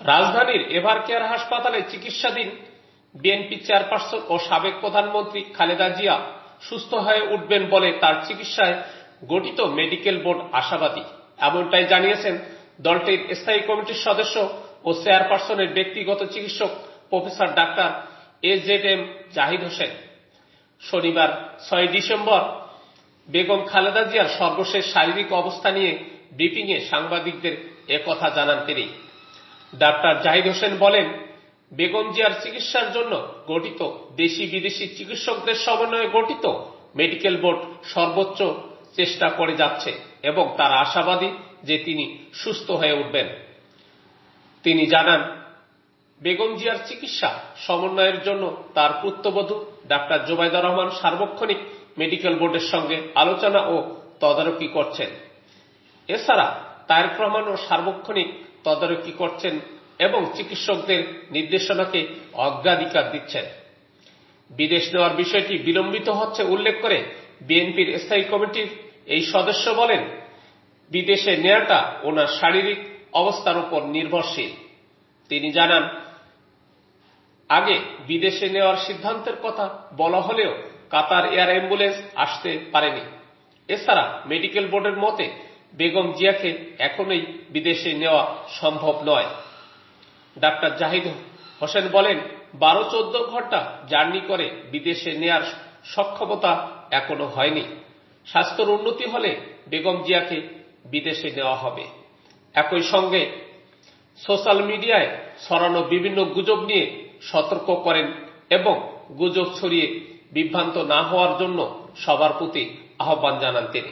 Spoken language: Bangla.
রাজধানীর এভারকেয়ার হাসপাতালে চিকিৎসাধীন বিএনপি চেয়ারপারসন ও সাবেক প্রধানমন্ত্রী খালেদা জিয়া সুস্থ হয়ে উঠবেন বলে তার চিকিৎসায় গঠিত মেডিকেল বোর্ড আশাবাদী। এমনটাই জানিয়েছেন দলটির স্থায়ী কমিটির সদস্য ও চেয়ারপারসনের ব্যক্তিগত চিকিৎসক professor doctor AZM Zahid Hossain. শনিবার 6 ডিসেম্বর বেগম খালেদা জিয়ার সর্বশেষ শারীরিক অবস্থা নিয়ে ব্রিফিংয়ে সাংবাদিকদের একথা জানান তিনি। ডাক্তার জাহিদ হোসেন বলেন, বেগম জিয়ার চিকিৎসার জন্য গঠিত দেশি বিদেশি চিকিৎসকদের সমন্বয়ে গঠিত মেডিকেল বোর্ড সর্বোচ্চ চেষ্টা করে যাচ্ছে এবং তারা আশাবাদী যে তিনি সুস্থ হয়ে উঠবেন। তিনি জানান, বেগম জিয়ার চিকিৎসা সমন্বয়ের জন্য তার পুত্রবধূ ডাক্তার জোবাইদা রহমান সার্বক্ষণিক মেডিকেল বোর্ডের সঙ্গে আলোচনা ও তদারকি করছেন। এছাড়া তারেক রহমানও সার্বক্ষণিক তদারকি করছেন এবং চিকিৎসকদের নির্দেশনাকে অগ্রাধিকার দিচ্ছেন। বিদেশ নেওয়ার বিষয়টি বিলম্বিত হচ্ছে উল্লেখ করে বিএনপির স্থায়ী কমিটির এই সদস্য বলেন, বিদেশে নেওয়াটা ওনার শারীরিক অবস্থার উপর নির্ভরশীল। তিনি জানান, আগে বিদেশে নেওয়ার সিদ্ধান্তের কথা বলা হলেও কাতার এয়ার অ্যাম্বুলেন্স আসতে পারেনি। এছাড়া মেডিকেল বোর্ডের মতে বেগম জিয়াকে এখনই বিদেশে নেওয়া সম্ভব নয়। ডাক্তার জাহিদ হোসেন বলেন, 12-14 ঘন্টা জার্নি করে বিদেশে নেয়ার সক্ষমতা এখনো হয়নি। স্বাস্থ্যের উন্নতি হলে বেগম জিয়াকে বিদেশে নেওয়া হবে। একই সঙ্গে সোশ্যাল মিডিয়ায় ছড়ানো বিভিন্ন গুজব নিয়ে সতর্ক করেন এবং গুজব ছড়িয়ে বিভ্রান্ত না হওয়ার জন্য সবার প্রতি আহ্বান জানান তিনি।